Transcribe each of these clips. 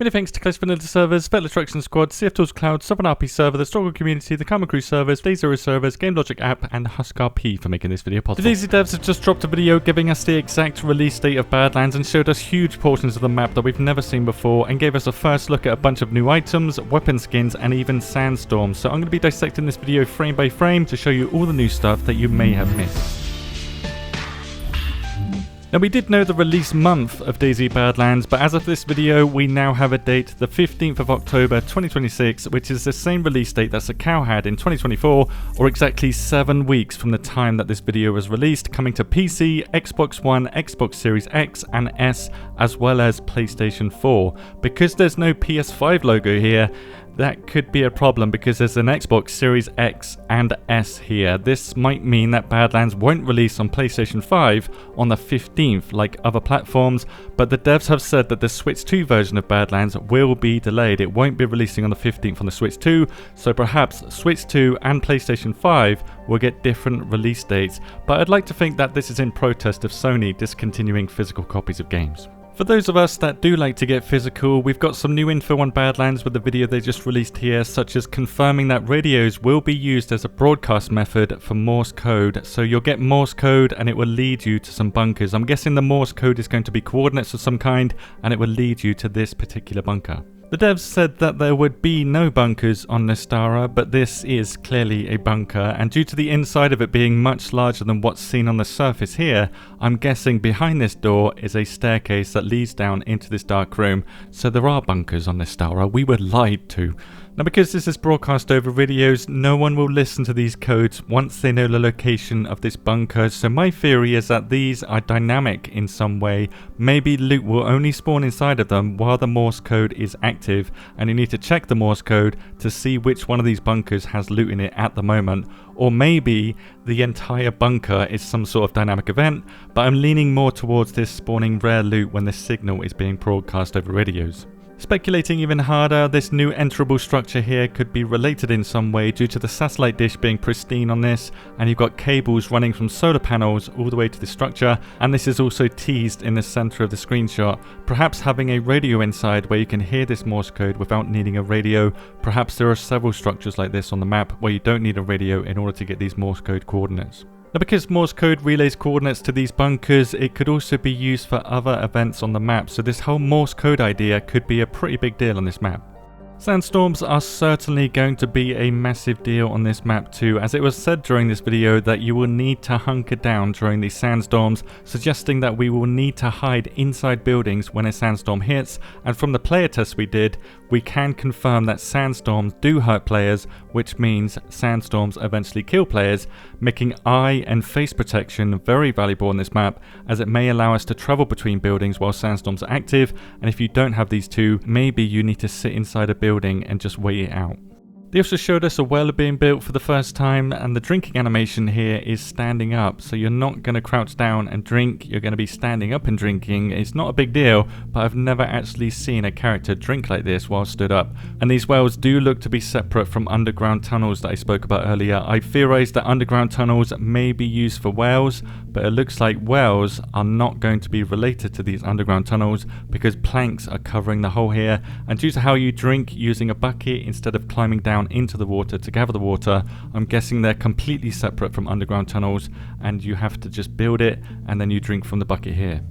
Many thanks to Close Vanilla Servers, Spell Attraction Squad, CF Tools Cloud, Southern RP Server, the Struggle Community, the Karma Crew Servers, DayZ Servers, Game Logic App, and HuskRP for making this video possible. The DayZ devs have just dropped a video giving us the exact release date of Badlands and showed us huge portions of the map that we've never seen before and gave us a first look at a bunch of new items, weapon skins, and even Sandstorms. So I'm going to be dissecting this video frame by frame to show you all the new stuff that you may have missed. Now we did know the release month of DayZ Badlands, but as of this video we now have a date, the 15th of October 2026, which is the same release date that Sakao had in 2024, or exactly 7 weeks from the time that this video was released, coming to PC, Xbox One, Xbox Series X and S, as well as PlayStation 4. Because there's no PS5 logo here, that could be a problem because there's an Xbox Series X and S here. This might mean that Badlands won't release on PlayStation 5 on the 15th like other platforms, but the devs have said that the Switch 2 version of Badlands will be delayed. It won't be releasing on the 15th on the Switch 2, so perhaps Switch 2 and PlayStation 5 will get different release dates, but I'd like to think that this is in protest of Sony discontinuing physical copies of games. For those of us that do like to get physical, we've got some new info on Badlands with the video they just released here, such as confirming that radios will be used as a broadcast method for Morse code. So you'll get Morse code and it will lead you to some bunkers. I'm guessing the Morse code is going to be coordinates of some kind and it will lead you to this particular bunker. The devs said that there would be no bunkers on Nestara, but this is clearly a bunker, and due to the inside of it being much larger than what's seen on the surface here, I'm guessing behind this door is a staircase that leads down into this dark room, so there are bunkers on Nestara. We were lied to. Now because this is broadcast over radios, no one will listen to these codes once they know the location of this bunker, so my theory is that these are dynamic in some way. Maybe loot will only spawn inside of them while the Morse code is active, and you need to check the Morse code to see which one of these bunkers has loot in it at the moment. Or maybe the entire bunker is some sort of dynamic event, but I'm leaning more towards this spawning rare loot when the signal is being broadcast over radios. Speculating even harder, this new enterable structure here could be related in some way due to the satellite dish being pristine on this, and you've got cables running from solar panels all the way to the structure, and this is also teased in the center of the screenshot. Perhaps having a radio inside where you can hear this Morse code without needing a radio. Perhaps there are several structures like this on the map where you don't need a radio in order to get these Morse code coordinates. Now because Morse code relays coordinates to these bunkers, it could also be used for other events on the map, so this whole Morse code idea could be a pretty big deal on this map. Sandstorms are certainly going to be a massive deal on this map too, as it was said during this video that you will need to hunker down during these sandstorms, suggesting that we will need to hide inside buildings when a sandstorm hits, and from the player test we did, we can confirm that sandstorms do hurt players, which means sandstorms eventually kill players, making eye and face protection very valuable on this map, as it may allow us to travel between buildings while sandstorms are active, and if you don't have these two, maybe you need to sit inside a building and just wait it out. They also showed us a well being built for the first time, and the drinking animation here is standing up, so you're not going to crouch down and drink, you're going to be standing up and drinking. It's not a big deal, but I've never actually seen a character drink like this while stood up. And these wells do look to be separate from underground tunnels that I spoke about earlier. I theorized that underground tunnels may be used for wells, but it looks like wells are not going to be related to these underground tunnels because planks are covering the hole here, and due to how you drink using a bucket instead of climbing down into the water to gather the water, I'm guessing they're completely separate from underground tunnels and you have to just build it and then you drink from the bucket here.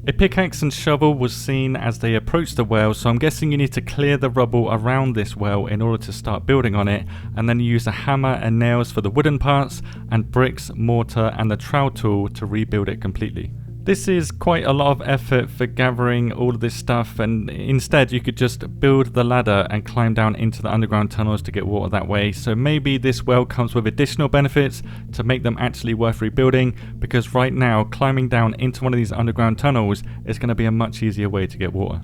A pickaxe and shovel was seen as they approached the well, so I'm guessing you need to clear the rubble around this well in order to start building on it, and then you use a hammer and nails for the wooden parts and bricks, mortar and the trowel tool to rebuild it completely. This is quite a lot of effort for gathering all of this stuff, and instead you could just build the ladder and climb down into the underground tunnels to get water that way. So maybe this well comes with additional benefits to make them actually worth rebuilding, because right now climbing down into one of these underground tunnels is going to be a much easier way to get water.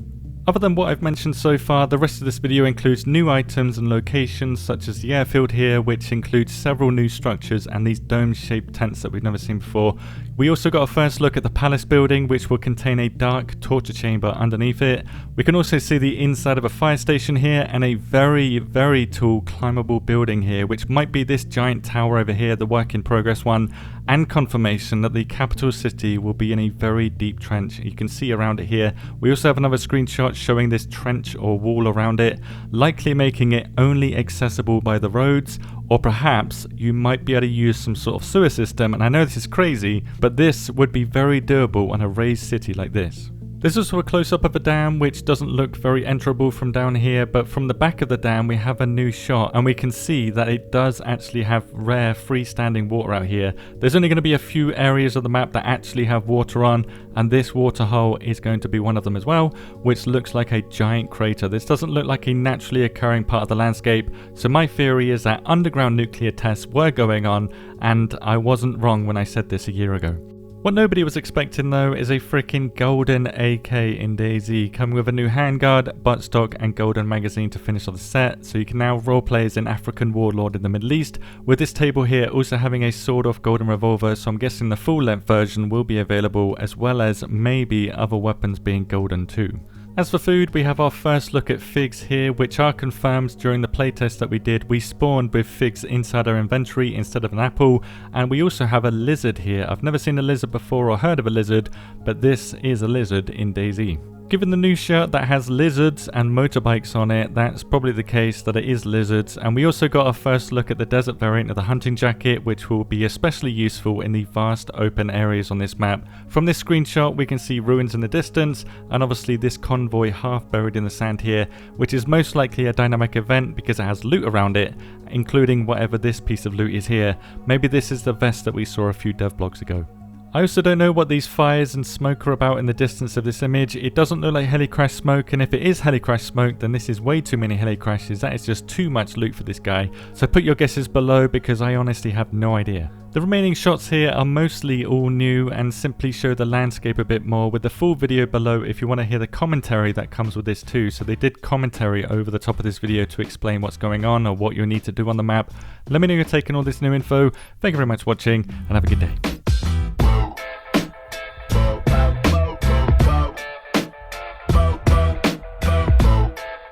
Other than what I've mentioned so far, the rest of this video includes new items and locations such as the airfield here, which includes several new structures and these dome-shaped tents that we've never seen before. We also got a first look at the palace building, which will contain a dark torture chamber underneath it. We can also see the inside of a fire station here and a very, very tall climbable building here, which might be this giant tower over here, the work in progress one, and confirmation that the capital city will be in a very deep trench. You can see around it here. We also have another screenshot showing this trench or wall around it, likely making it only accessible by the roads, or perhaps you might be able to use some sort of sewer system. And I know this is crazy, but this would be very doable on a raised city like this. There's also a close-up of a dam which doesn't look very enterable from down here, but from the back of the dam we have a new shot and we can see that it does actually have rare freestanding water out here. There's only going to be a few areas of the map that actually have water on, and this water hole is going to be one of them as well, which looks like a giant crater. This doesn't look like a naturally occurring part of the landscape, so my theory is that underground nuclear tests were going on, and I wasn't wrong when I said this a year ago. What nobody was expecting though is a freaking golden AK in DayZ, coming with a new handguard, buttstock and golden magazine to finish off the set, so you can now roleplay as an African warlord in the Middle East, with this table here also having a sawed-off golden revolver, so I'm guessing the full-length version will be available, as well as maybe other weapons being golden too. As for food, we have our first look at figs here, which are confirmed during the playtest that we did. We spawned with figs inside our inventory instead of an apple, and we also have a lizard here. I've never seen a lizard before or heard of a lizard, but this is a lizard in DayZ. Given the new shirt that has lizards and motorbikes on it, that's probably the case that it is lizards. And we also got our first look at the desert variant of the hunting jacket, which will be especially useful in the vast open areas on this map. From this screenshot we can see ruins in the distance, and obviously this convoy half buried in the sand here, which is most likely a dynamic event because it has loot around it, including whatever this piece of loot is here. Maybe this is the vest that we saw a few dev blogs ago. I also don't know what these fires and smoke are about in the distance of this image. It doesn't look like helicrash smoke, and if it is helicrash smoke, then this is way too many helicrashes. That is just too much loot for this guy. So put your guesses below because I honestly have no idea. The remaining shots here are mostly all new and simply show the landscape a bit more, with the full video below if you want to hear the commentary that comes with this too. So they did commentary over the top of this video to explain what's going on or what you need to do on the map. Let me know your take on all this new info. Thank you very much for watching and have a good day.